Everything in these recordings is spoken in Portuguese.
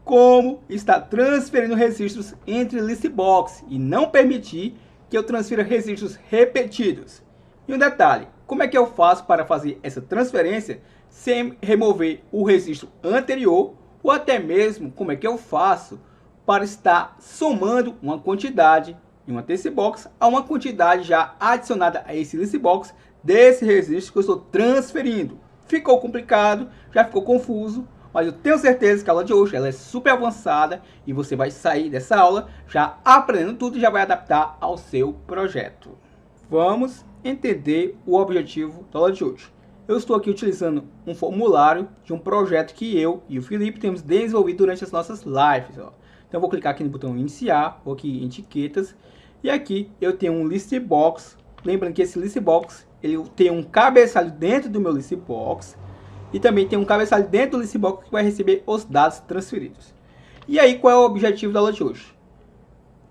como está transferindo registros entre listbox e não permitir que eu transfira registros repetidos. E um detalhe, como é que eu faço para fazer essa transferência sem remover o registro anterior, ou até mesmo como é que eu faço para estar somando uma quantidade em uma listbox a uma quantidade já adicionada a esse listbox desse registro que eu estou transferindo. Ficou complicado, já ficou confuso, mas eu tenho certeza que a aula de hoje ela é super avançada e você vai sair dessa aula já aprendendo tudo e já vai adaptar ao seu projeto. Vamos entender o objetivo da aula de hoje. Eu estou aqui utilizando um formulário de um projeto que eu e o Felipe temos desenvolvido durante as nossas lives. Então eu vou clicar aqui no botão iniciar, vou aqui em etiquetas e aqui eu tenho um listbox. Lembrando que esse listbox ele tem um cabeçalho dentro do meu listbox e também tem um cabeçalho dentro do listbox que vai receber os dados transferidos. E aí, qual é o objetivo da aula de hoje?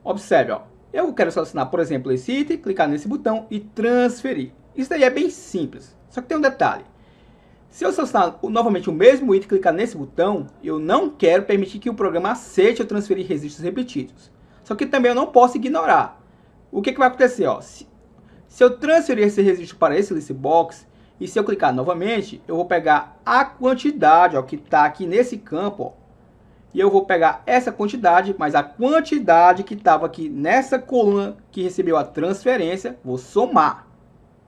Observe, ó, eu quero selecionar, por exemplo, esse item, clicar nesse botão e transferir. Isso daí é bem simples, só que tem um detalhe. Se eu selecionar novamente o mesmo item e clicar nesse botão, eu não quero permitir que o programa aceite eu transferir registros repetidos. Só que também eu não posso ignorar. O que vai acontecer? Ó? Se eu transferir esse registro para esse listbox, e se eu clicar novamente, eu vou pegar a quantidade ó, que está aqui nesse campo. Ó, e eu vou pegar essa quantidade, mas a quantidade que estava aqui nessa coluna que recebeu a transferência, vou somar.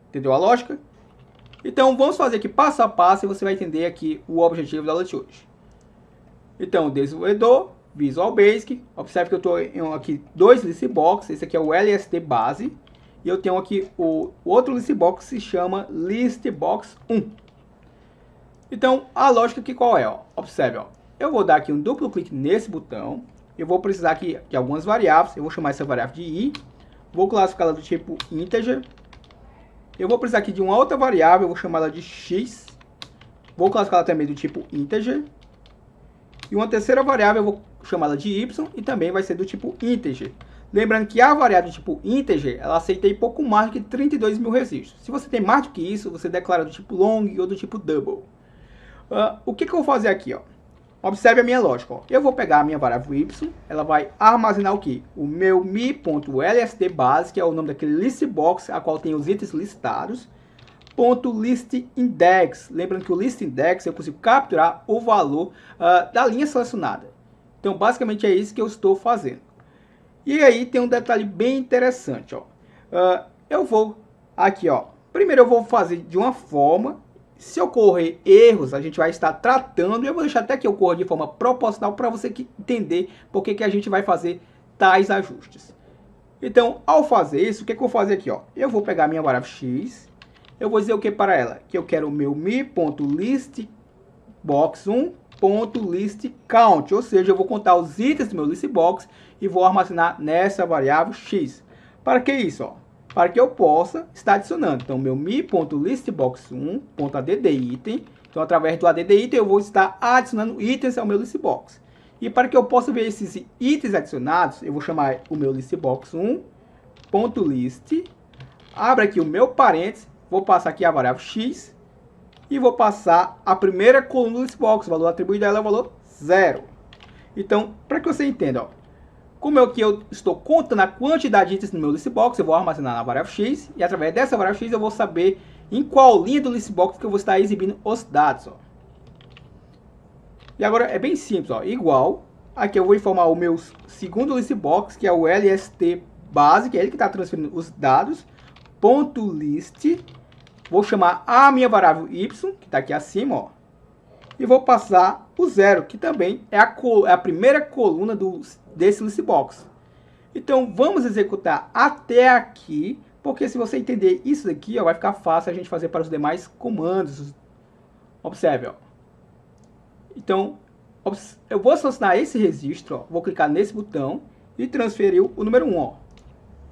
Entendeu a lógica? Então, vamos fazer aqui passo a passo e você vai entender aqui o objetivo da aula de hoje. Então, desenvolvedor, Visual Basic. Observe que eu estou aqui dois listbox. Esse aqui é o LST base. E eu tenho aqui o outro listbox que se chama listbox 1. Então, a lógica aqui qual é? Ó? Observe, ó. Eu vou dar aqui um duplo clique nesse botão. Eu vou precisar aqui de algumas variáveis. Eu vou chamar essa variável de i. Vou classificá-la do tipo integer. Eu vou precisar aqui de uma outra variável. Eu vou chamá-la de x. Vou classificá-la também do tipo integer. E uma terceira variável eu vou chamá-la de y. E também vai ser do tipo integer. Lembrando que a variável do tipo integer, ela aceita aí pouco mais do que 32 mil registros. Se você tem mais do que isso, você declara do tipo long ou do tipo double. O que eu vou fazer aqui? Ó? Observe a minha lógica. Ó. Eu vou pegar a minha variável y, ela vai armazenar o quê? O meu mi.lstBase, que é o nome daquele listbox, a qual tem os itens listados, .listIndex. Lembrando que o listIndex eu consigo capturar o valor da linha selecionada. Então, basicamente é isso que eu estou fazendo. E aí tem um detalhe bem interessante, ó. Eu vou aqui, ó. Primeiro eu vou fazer de uma forma. Se ocorrer erros, a gente vai estar tratando. E eu vou deixar até que ocorra de forma proporcional para você entender por que a gente vai fazer tais ajustes. Então, ao fazer isso, o que eu vou fazer aqui, ó? Eu vou pegar a minha variável x. Eu vou dizer o que para ela? Que eu quero o meu mi.listbox1.listCount, ou seja, eu vou contar os itens do meu listbox e vou armazenar nessa variável x. Para que isso? Ó? Para que eu possa estar adicionando. Então, meu mi.listbox1.add_item. Então, através do add_item, eu vou estar adicionando itens ao meu listbox. E para que eu possa ver esses itens adicionados, eu vou chamar o meu listbox1.list. Abra aqui o meu parênteses, vou passar aqui a variável x. E vou passar a primeira coluna do listbox, o valor atribuído a ela é o valor 0. Então, para que você entenda, ó, como eu estou contando a quantidade de itens no meu listbox, eu vou armazenar na variável x, e através dessa variável x eu vou saber em qual linha do listbox que eu vou estar exibindo os dados. Ó. E agora é bem simples, ó, igual, aqui eu vou informar o meu segundo listbox, que é o LST base, que é ele que está transferindo os dados, .list. Vou chamar a minha variável y, que está aqui acima, ó, e vou passar o 0, que também é a primeira coluna desse listbox. Então, vamos executar até aqui, porque se você entender isso daqui, ó, vai ficar fácil a gente fazer para os demais comandos. Observe, ó. Então, eu vou selecionar esse registro, ó, vou clicar nesse botão e transferir o número 1, ó.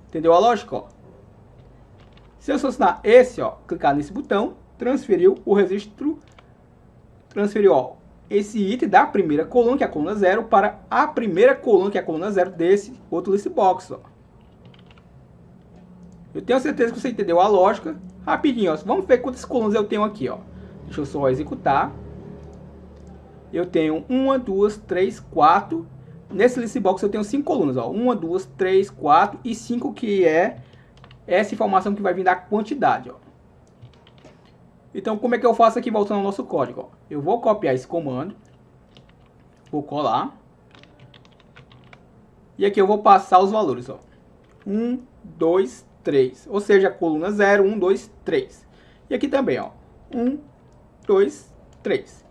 Entendeu a lógica, ó? Se eu selecionar esse, ó, clicar nesse botão, transferiu o registro, transferiu, ó, esse item da primeira coluna, que é a coluna 0, para a primeira coluna, que é a coluna 0 desse outro listbox, ó. Eu tenho certeza que você entendeu a lógica. Rapidinho, ó, vamos ver quantas colunas eu tenho aqui, ó. Deixa eu só executar. eu tenho 1, 2, 3, 4. Nesse list box eu tenho 5 colunas, ó. 1, 2, 3, 4 e 5, que é essa informação que vai vir da quantidade, ó. Então, como é que eu faço aqui, voltando ao nosso código, ó? Eu vou copiar esse comando, vou colar, e aqui eu vou passar os valores, ó. 1, 2, 3, ou seja, a coluna 0, 1, 2, 3. E aqui também, ó, 1, 2, 3.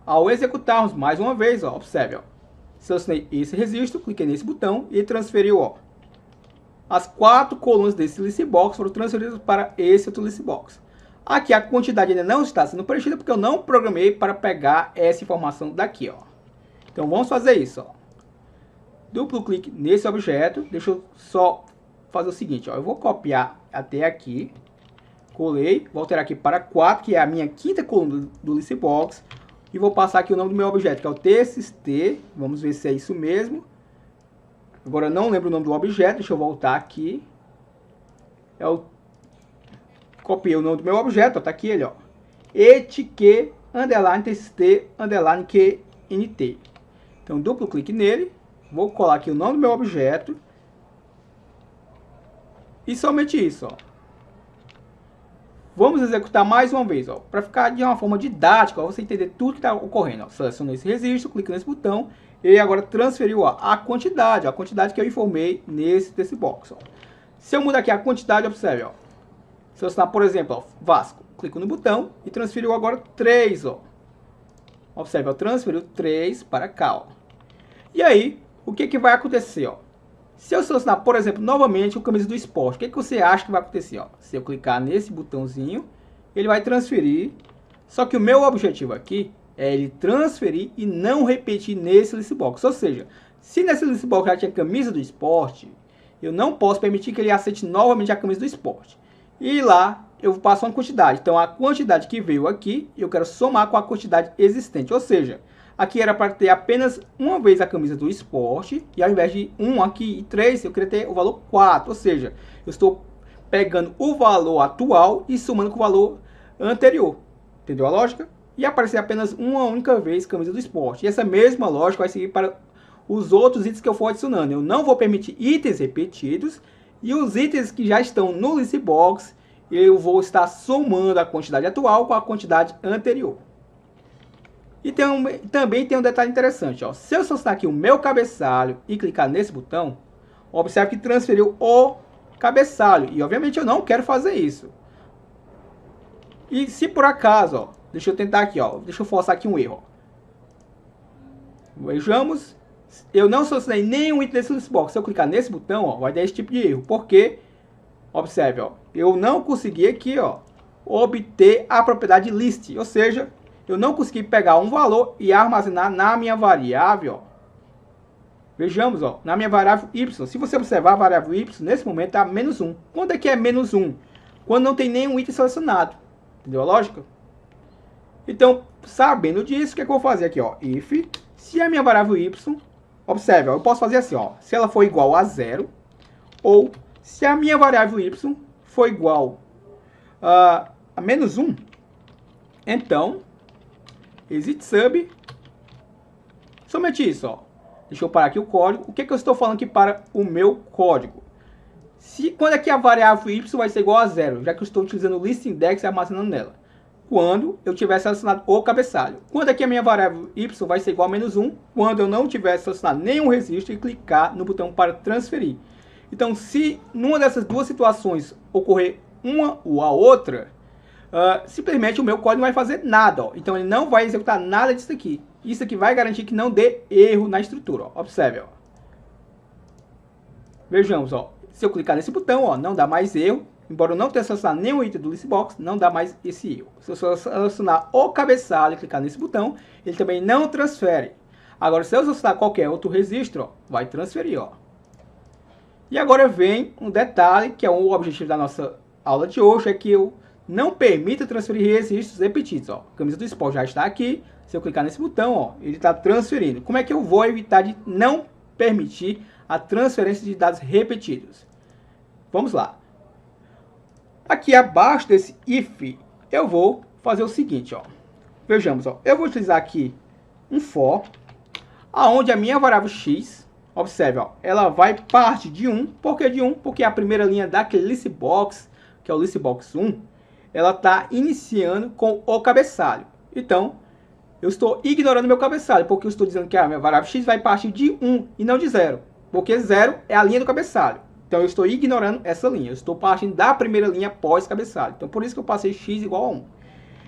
Ao executarmos mais uma vez, ó, observe, ó, selecionei esse registro, cliquei nesse botão e transferiu, ó. As 4 colunas desse list box foram transferidas para esse outro list box. Aqui a quantidade ainda não está sendo preenchida porque eu não programei para pegar essa informação daqui, ó. Então vamos fazer isso, ó. Duplo clique nesse objeto, deixa eu só fazer o seguinte, ó. Eu vou copiar até aqui, colei, vou alterar aqui para 4, que é a minha quinta coluna do list box. E vou passar aqui o nome do meu objeto, que é o txt. Vamos ver se é isso mesmo. Agora eu não lembro o nome do objeto, deixa eu voltar aqui. Copiei o nome do meu objeto, ó, tá aqui ele, ó. etq, underline, txt, underline, qnt. Então, duplo clique nele. Vou colar aqui o nome do meu objeto. E somente isso, ó. Vamos executar mais uma vez, ó, para ficar de uma forma didática, ó, você entender tudo que está ocorrendo. Ó. Selecionei esse registro, clique nesse botão e agora transferiu, ó, a quantidade que eu informei nesse box. Ó. Se eu mudar aqui a quantidade, observe, ó. Selecionar, por exemplo, ó, Vasco, clico no botão e transferiu agora 3, ó. Observe, ó, transferiu 3 para cá, ó. E aí, o que vai acontecer, ó? Se eu selecionar, por exemplo, novamente o camisa do esporte, o que você acha que vai acontecer? Ó? Se eu clicar nesse botãozinho, ele vai transferir. Só que o meu objetivo aqui é ele transferir e não repetir nesse list box. Ou seja, se nesse list box já tinha camisa do esporte, eu não posso permitir que ele aceite novamente a camisa do esporte. E lá eu passo uma quantidade. Então a quantidade que veio aqui, eu quero somar com a quantidade existente. Ou seja, aqui era para ter apenas uma vez a camisa do esporte. E ao invés de 1 aqui e 3, eu queria ter o valor 4. Ou seja, eu estou pegando o valor atual e somando com o valor anterior. Entendeu a lógica? E aparecer apenas uma única vez camisa do esporte. E essa mesma lógica vai seguir para os outros itens que eu for adicionando. Eu não vou permitir itens repetidos. E os itens que já estão no list box, eu vou estar somando a quantidade atual com a quantidade anterior. E também tem um detalhe interessante, ó. Se eu selecionar aqui o meu cabeçalho e clicar nesse botão, observe que transferiu o cabeçalho. E obviamente eu não quero fazer isso. E se por acaso, ó, deixa eu tentar aqui, ó, deixa eu forçar aqui um erro. Ó. Vejamos, eu não selecionei nenhum item desse list box. Se eu clicar nesse botão, ó, vai dar esse tipo de erro. Porque, observe, ó, eu não consegui aqui, ó, obter a propriedade list, ou seja, eu não consegui pegar um valor e armazenar na minha variável, ó. Vejamos, ó, na minha variável y. Se você observar a variável y, nesse momento está menos 1. Quando é que é menos 1? Quando não tem nenhum item selecionado. Entendeu a lógica? Então, sabendo disso, o que é que eu vou fazer aqui, ó? If, se a minha variável y, observe, ó, eu posso fazer assim, ó, se ela for igual a 0, ou se a minha variável y for igual a menos 1, então, exit sub, somente isso, ó. Deixa eu parar aqui o código. O que eu estou falando aqui para o meu código? Quando é que a variável y vai ser igual a 0, já que eu estou utilizando o list index e armazenando nela? Quando eu tiver selecionado o cabeçalho. Quando é que a minha variável y vai ser igual a menos 1? Quando eu não tiver selecionado nenhum registro e clicar no botão para transferir. Então, se numa dessas duas situações ocorrer uma ou a outra, simplesmente o meu código não vai fazer nada. Ó. Então, ele não vai executar nada disso aqui. Isso aqui vai garantir que não dê erro na estrutura. Ó. Observe. Ó. Vejamos. Ó. Se eu clicar nesse botão, ó, não dá mais erro. Embora eu não tenha selecionado nenhum item do list box, não dá mais esse erro. Se eu selecionar o cabeçalho e clicar nesse botão, ele também não transfere. Agora, se eu selecionar qualquer outro registro, ó, vai transferir. Ó. E agora vem um detalhe, que é o objetivo da nossa aula de hoje, é que eu não permito transferir registros repetidos. Ó. A camisa do esporte já está aqui. Se eu clicar nesse botão, ó, ele está transferindo. Como é que eu vou evitar de não permitir a transferência de dados repetidos? Vamos lá. Aqui abaixo desse if, eu vou fazer o seguinte, ó. Vejamos, ó. Eu vou utilizar aqui um for, aonde a minha variável x, observe, ó, ela vai partir de 1. Por que de 1? Porque a primeira linha daquele listbox, que é o listbox 1, ela está iniciando com o cabeçalho. Então, eu estou ignorando meu cabeçalho, porque eu estou dizendo que a minha variável x vai partir de 1 e não de 0. Porque 0 é a linha do cabeçalho. Então, eu estou ignorando essa linha. Eu estou partindo da primeira linha após cabeçalho. Então, por isso que eu passei x igual a 1.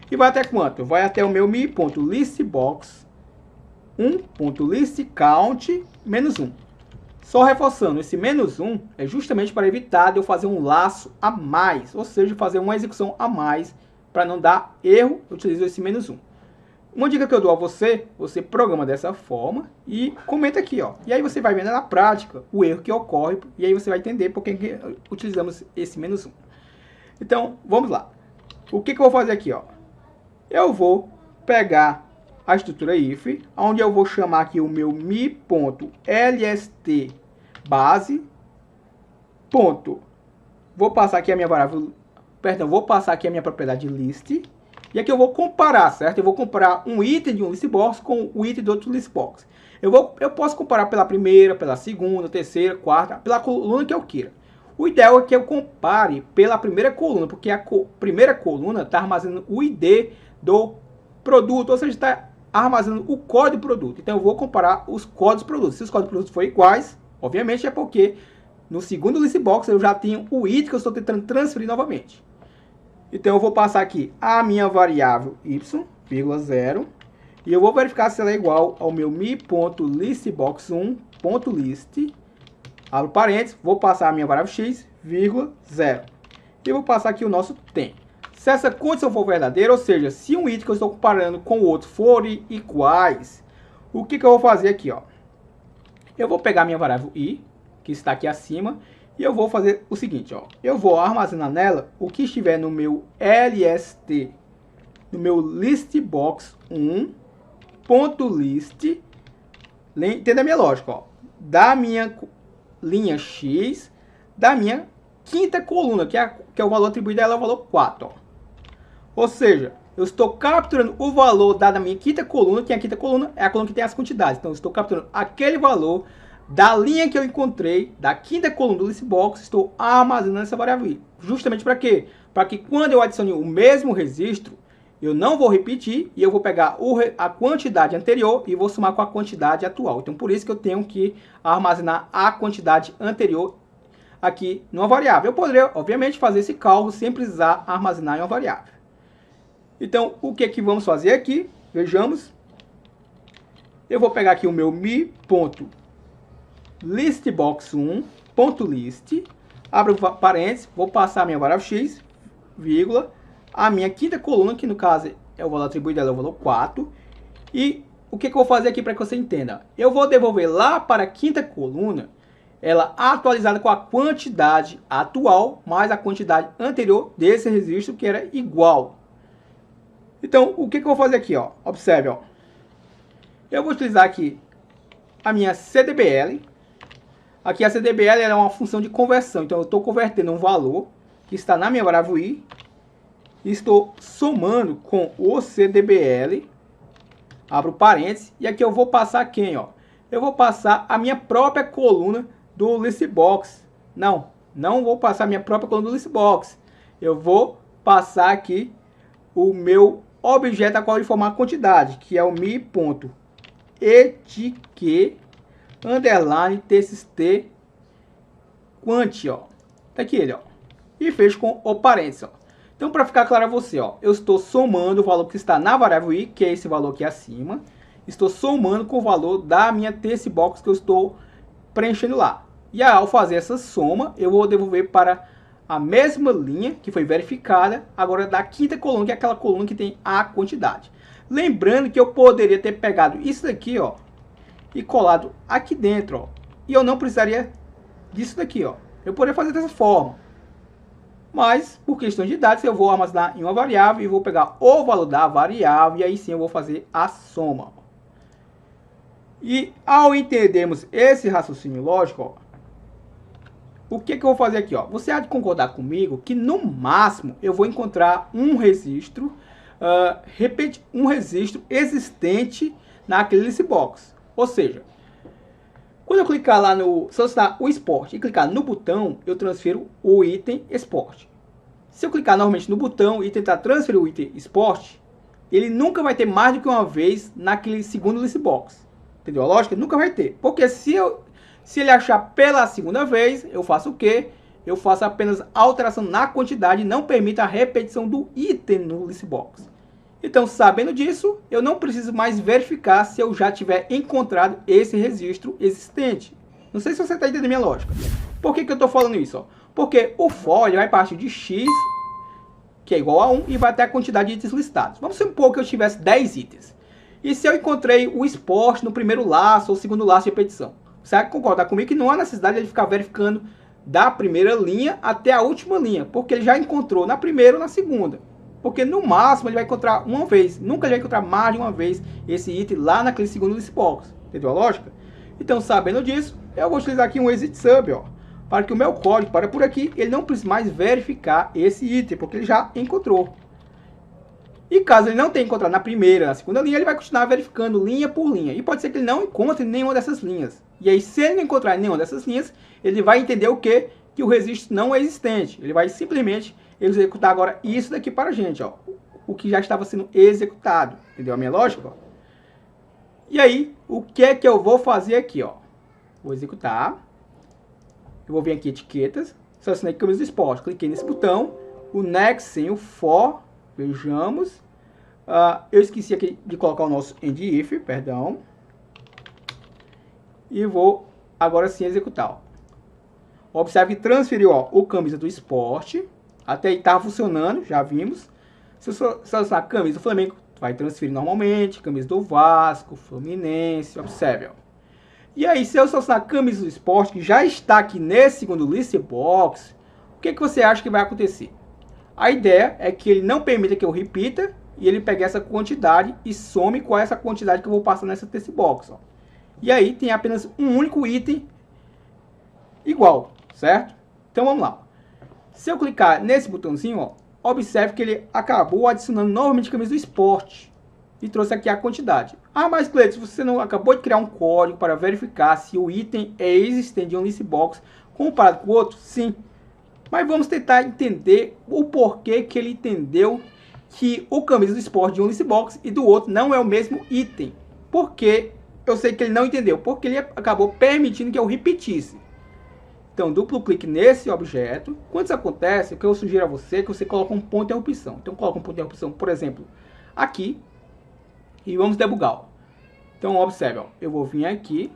E vai até quanto? Vai até o meu mi.listbox 1.listCount menos 1. Só reforçando, esse menos 1 é justamente para evitar de eu fazer um laço a mais. Ou seja, fazer uma execução a mais. Para não dar erro, eu utilizo esse menos 1. Uma dica que eu dou a você, você programa dessa forma e comenta aqui, ó. E aí você vai vendo na prática o erro que ocorre e aí você vai entender por que utilizamos esse menos 1. Então, vamos lá. O que eu vou fazer aqui, ó? Eu vou pegar a estrutura if, onde eu vou chamar aqui o meu mi.lstBase. Vou passar aqui a minha variável, vou passar aqui a minha propriedade list. E aqui eu vou comparar, certo? Eu vou comparar um item de um listbox com o item do outro listbox. Eu posso comparar pela primeira, pela segunda, terceira, quarta, pela coluna que eu queira. O ideal é que eu compare pela primeira coluna, porque a primeira coluna está armazenando o ID do produto, ou seja, está armazenando o código do produto. Então eu vou comparar os códigos do produto. Se os códigos do produto forem iguais, obviamente é porque no segundo listbox eu já tenho o item que eu estou tentando transferir novamente. Então eu vou passar aqui a minha variável y,0 e eu vou verificar se ela é igual ao meu mi.listbox1.list, abro parênteses, vou passar a minha variável x, 0. E vou passar aqui o nosso tem. Se essa condição for verdadeira, ou seja, se um item que eu estou comparando com o outro forem iguais, o que eu vou fazer aqui, ó? Eu vou pegar a minha variável i, que está aqui acima, e eu vou fazer o seguinte, ó. Eu vou armazenar nela o que estiver no meu lst, no meu listbox1.list. Entenda a minha lógica, ó. Da minha linha x, da minha quinta coluna, que é o valor atribuído a ela, é o valor 4, ó. Ou seja, eu estou capturando o valor dado na minha quinta coluna, que a quinta coluna é a coluna que tem as quantidades. Então, eu estou capturando aquele valor da linha que eu encontrei, da quinta coluna do listbox, estou armazenando essa variável i. Justamente para quê? Para que quando eu adicione o mesmo registro, eu não vou repetir e eu vou pegar a quantidade anterior e vou somar com a quantidade atual. Então, por isso que eu tenho que armazenar a quantidade anterior aqui numa variável. Eu poderia, obviamente, fazer esse cálculo sem precisar armazenar em uma variável. Então, o que vamos fazer aqui? Vejamos. Eu vou pegar aqui o meu mi.listbox1.list, abro parênteses, vou passar a minha variável x, vírgula, a minha quinta coluna, que no caso é o valor atribuído dela, é o valor 4. E o que eu vou fazer aqui para que você entenda? Eu vou devolver lá para a quinta coluna, ela atualizada com a quantidade atual, mais a quantidade anterior desse registro, que era igual. Então, o que eu vou fazer aqui, ó? Observe, ó. Eu vou utilizar aqui a minha CDBL. Aqui a CDBL é uma função de conversão. Então, eu estou convertendo um valor que está na minha variável i. E estou somando com o CDBL. Abro parênteses. E aqui eu vou passar quem, ó? Eu vou passar a minha própria coluna do listbox. Não vou passar a minha própria coluna do listbox. Eu vou passar aqui o meu objeto a qual ele formar a quantidade, que é o mi.etiquet underline txt quant, ó. Tá aqui ele, ó. E fecho com o parênteses, ó. Então, para ficar claro a você, ó, eu estou somando o valor que está na variável i, que é esse valor aqui acima. Estou somando com o valor da minha testbox que eu estou preenchendo lá. E ao fazer essa soma, eu vou devolver para a mesma linha que foi verificada, agora da quinta coluna, que é aquela coluna que tem a quantidade. Lembrando que eu poderia ter pegado isso daqui, ó, e colado aqui dentro, ó, e eu não precisaria disso daqui, ó. Eu poderia fazer dessa forma. Mas, por questão de dados, eu vou armazenar em uma variável e vou pegar o valor da variável, e aí sim eu vou fazer a soma. E ao entendermos esse raciocínio lógico, ó, o que eu vou fazer aqui, ó? Você há de concordar comigo que no máximo eu vou encontrar um registro, um registro existente naquele list box. Ou seja, quando eu clicar lá no, selecionar o esporte e clicar no botão, eu transfiro o item esporte. Se eu clicar novamente no botão e tentar transferir o item esporte, ele nunca vai ter mais do que uma vez naquele segundo list box. Entendeu a lógica? Nunca vai ter. Porque se ele achar pela segunda vez, eu faço o quê? Eu faço apenas alteração na quantidade e não permite a repetição do item no list box. Então, sabendo disso, eu não preciso mais verificar se eu já tiver encontrado esse registro existente. Não sei se você está entendendo a minha lógica. Por que eu estou falando isso? Ó? Porque o for ele vai partir de x, que é igual a 1, e vai até a quantidade de itens listados. Vamos supor que eu tivesse 10 itens. E se eu encontrei o esporte no primeiro laço ou segundo laço de repetição? Você vai concordar comigo que não há necessidade de ele ficar verificando da primeira linha até a última linha, porque ele já encontrou na primeira ou na segunda. Porque no máximo ele vai encontrar uma vez, nunca ele vai encontrar mais de uma vez esse item lá naquele segundo list box. Entendeu a lógica? Então, sabendo disso, eu vou utilizar aqui um exit sub, ó, para que o meu código para por aqui, ele não precise mais verificar esse item, porque ele já encontrou. E caso ele não tenha encontrado na primeira, na segunda linha, ele vai continuar verificando linha por linha. E pode ser que ele não encontre nenhuma dessas linhas. E aí, se ele não encontrar nenhuma dessas linhas, ele vai entender o quê? Que o registro não é existente. Ele vai simplesmente executar agora isso daqui para a gente, ó. O que já estava sendo executado. Entendeu a minha lógica? Ó? E aí, o que é que eu vou fazer aqui, ó? Vou executar. Eu vou vir aqui, etiquetas. Selecionei camisa do esporte. Cliquei nesse botão. O next sem o for. Vejamos. Eu esqueci aqui de colocar o nosso end if, perdão. E vou agora sim executar. Ó. Observe que transferiu, ó, o camisa do esporte. Até aí estava funcionando, já vimos. Se eu selecionar a camisa do Flamengo, vai transferir normalmente. Camisa do Vasco, Fluminense, observe. Ó. E aí, se eu selecionar a camisa do esporte, que já está aqui nesse segundo list box, o que você acha que vai acontecer? A ideia é que ele não permita que eu repita e ele pegue essa quantidade e some com essa quantidade que eu vou passar nessa text box. Ó. E aí tem apenas um único item igual, certo? Então vamos lá. Se eu clicar nesse botãozinho, ó, observe que ele acabou adicionando novamente a camisa do esporte e trouxe aqui a quantidade. Ah, mas Cleiton, você não acabou de criar um código para verificar se o item é existente em um list box comparado com o outro? Sim. Mas vamos tentar entender o porquê que ele entendeu que o camisa do esporte de um list box e do outro não é o mesmo item. Porque eu sei que ele não entendeu, porque ele acabou permitindo que eu repetisse. Então, duplo clique nesse objeto. Quando isso acontece, o que eu sugiro a você é que você coloque um ponto de interrupção. Então, coloca um ponto de interrupção, por exemplo, aqui. E vamos debugar. Ó. Então, observe, ó, eu vou vir aqui,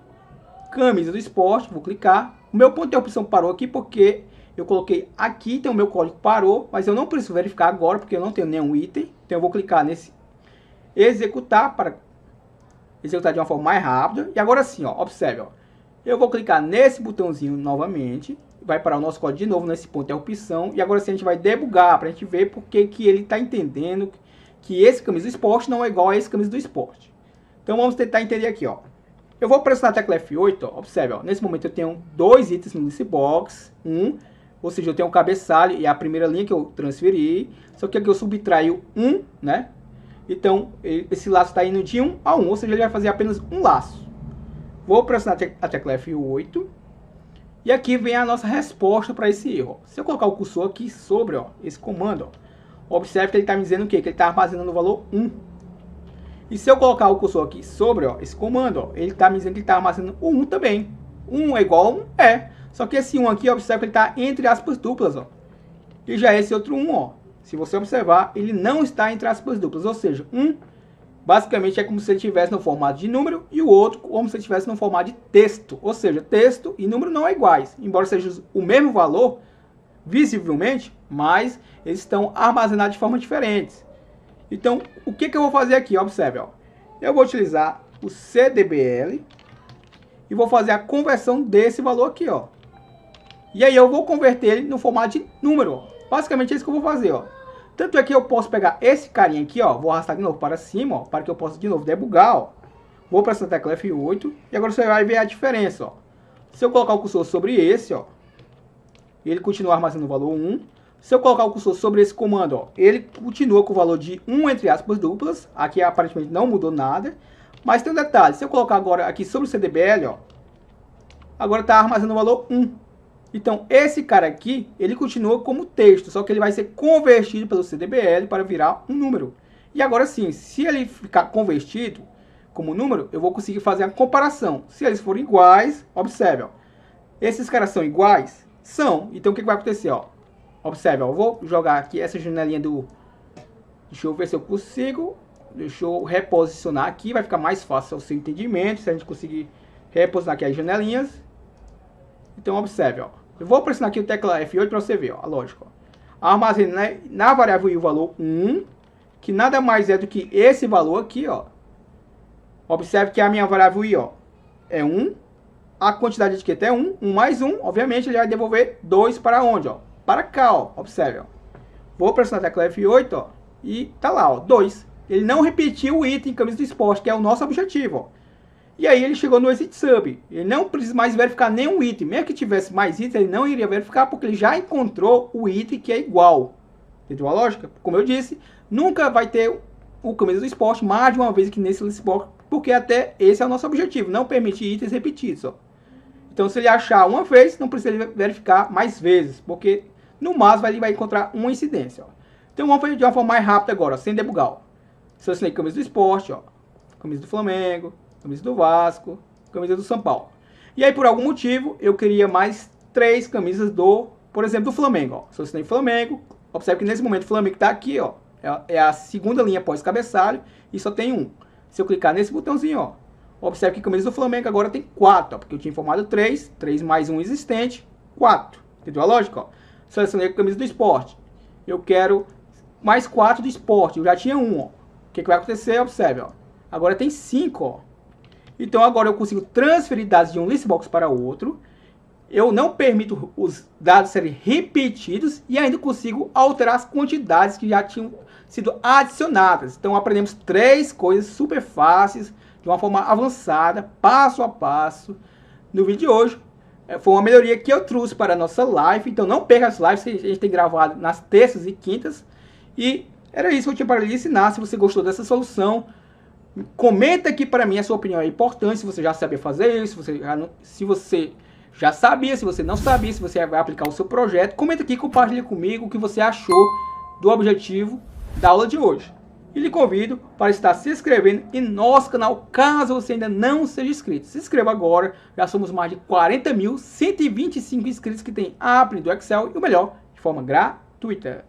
camisa do esporte, vou clicar. O meu ponto de interrupção parou aqui porque eu coloquei aqui, então o meu código parou, mas eu não preciso verificar agora porque eu não tenho nenhum item. Então, eu vou clicar nesse executar para executar de uma forma mais rápida. E agora sim, ó, observe, ó. Eu vou clicar nesse botãozinho novamente, vai parar o nosso código de novo nesse ponto de interrupção. E agora sim a gente vai debugar para a gente ver porque que ele está entendendo que esse camisa do esporte não é igual a esse camisa do esporte. Então vamos tentar entender aqui, ó. Eu vou pressionar a tecla F8, ó, observe, ó, nesse momento eu tenho dois itens no list box, ou seja, eu tenho o cabeçalho e a primeira linha que eu transferi, só que aqui eu subtraio 1, né? Então, esse laço está indo de 1 a 1, ou seja, ele vai fazer apenas um laço. Vou pressionar a tecla F8, e aqui vem a nossa resposta para esse erro. Ó. Se eu colocar o cursor aqui sobre, ó, esse comando, ó, observe que ele está me dizendo o quê? Que ele está armazenando o valor 1. E se eu colocar o cursor aqui sobre, ó, esse comando, ó, ele está me dizendo que ele está armazenando o 1 também. 1 é igual a 1? É. Só que esse 1 aqui, observe que ele está entre aspas duplas, ó. E já esse outro 1, ó. Se você observar, ele não está entre aspas duplas. Ou seja, 1 basicamente é como se ele estivesse no formato de número e o outro como se ele estivesse no formato de texto. Ou seja, texto e número não é iguais. Embora seja o mesmo valor, visivelmente, mas eles estão armazenados de formas diferentes. Então, o que eu vou fazer aqui? Observe, ó. Eu vou utilizar o CDBL e vou fazer a conversão desse valor aqui, ó. E aí eu vou converter ele no formato de número, ó. Basicamente é isso que eu vou fazer, ó. Tanto é que eu posso pegar esse carinha aqui, ó. Vou arrastar de novo para cima, ó. Para que eu possa de novo debugar, ó. Vou para essa tecla F8. E agora você vai ver a diferença, ó. Se eu colocar o cursor sobre esse, ó. Ele continua armazenando o valor 1. Se eu colocar o cursor sobre esse comando, ó. Ele continua com o valor de 1 entre aspas duplas. Aqui aparentemente não mudou nada. Mas tem um detalhe, se eu colocar agora aqui sobre o CDBL, ó, agora está armazenando o valor 1. Então, esse cara aqui, ele continua como texto, só que ele vai ser convertido pelo CDBL para virar um número. E agora sim, se ele ficar convertido como número, eu vou conseguir fazer a comparação. Se eles forem iguais, observe, ó, esses caras são iguais? São. Então, o que vai acontecer, ó? Observe, ó, eu vou jogar aqui essa janelinha do... Deixa eu ver se eu consigo. Deixa eu reposicionar aqui, vai ficar mais fácil o seu entendimento, se a gente conseguir reposicionar aqui as janelinhas. Então, observe, ó. Eu vou pressionar aqui o tecla F8 para você ver, ó, a lógica. Armazenei na variável I o valor 1, que nada mais é do que esse valor aqui, ó. Observe que a minha variável I, ó, é 1. A quantidade de etiqueta é 1. 1 mais 1, obviamente, ele vai devolver 2 para onde, ó? Para cá, ó. Observe, ó. Vou pressionar a tecla F8, ó. E tá lá, ó, 2. Ele não repetiu o item camisa do esporte, que é o nosso objetivo, ó. E aí ele chegou no exit sub. Ele não precisa mais verificar nenhum item. Mesmo que tivesse mais itens, ele não iria verificar, porque ele já encontrou o item que é igual. Entendeu a lógica? Como eu disse, nunca vai ter o camisa do esporte mais de uma vez aqui nesse esporte, porque até esse é o nosso objetivo, não permitir itens repetidos, ó. Então, se ele achar uma vez, não precisa verificar mais vezes, porque no máximo ele vai encontrar uma incidência, ó. Então, vamos fazer de uma forma mais rápida agora, ó, sem debugar, ó. Selecionei camisa do esporte, ó, camisa do Flamengo, camisa do Vasco, camisa do São Paulo. E aí, por algum motivo, eu queria mais 3 camisas do, por exemplo, do Flamengo, ó. Selecionei Flamengo. Observe que nesse momento o Flamengo está aqui, ó. É a segunda linha após cabeçalho e só tem um. Se eu clicar nesse botãozinho, ó, observe que a camisa do Flamengo agora tem 4, ó, porque eu tinha informado 3 mais um existente, 4. Entendeu a lógica, ó? Selecionei a camisa do esporte. Eu quero mais 4 do esporte, eu já tinha 1, ó. O que vai acontecer? Observe, ó. Agora tem 5, ó. Então agora eu consigo transferir dados de um listbox para outro. Eu não permito os dados serem repetidos e ainda consigo alterar as quantidades que já tinham sido adicionadas. Então aprendemos 3 coisas super fáceis, de uma forma avançada, passo a passo, no vídeo de hoje. Foi uma melhoria que eu trouxe para a nossa live, então não perca as lives que a gente tem gravado nas terças e quintas. E era isso que eu tinha para lhe ensinar. Se você gostou dessa solução, comenta aqui para mim, a sua opinião é importante, se você já sabia fazer isso, se você já sabia, se você não sabia, se você vai aplicar o seu projeto. Comenta aqui, compartilha comigo o que você achou do objetivo da aula de hoje. E lhe convido para estar se inscrevendo em nosso canal, caso você ainda não seja inscrito. Se inscreva agora, já somos mais de 40.125 inscritos que têm a APN do Excel e o melhor, de forma gratuita.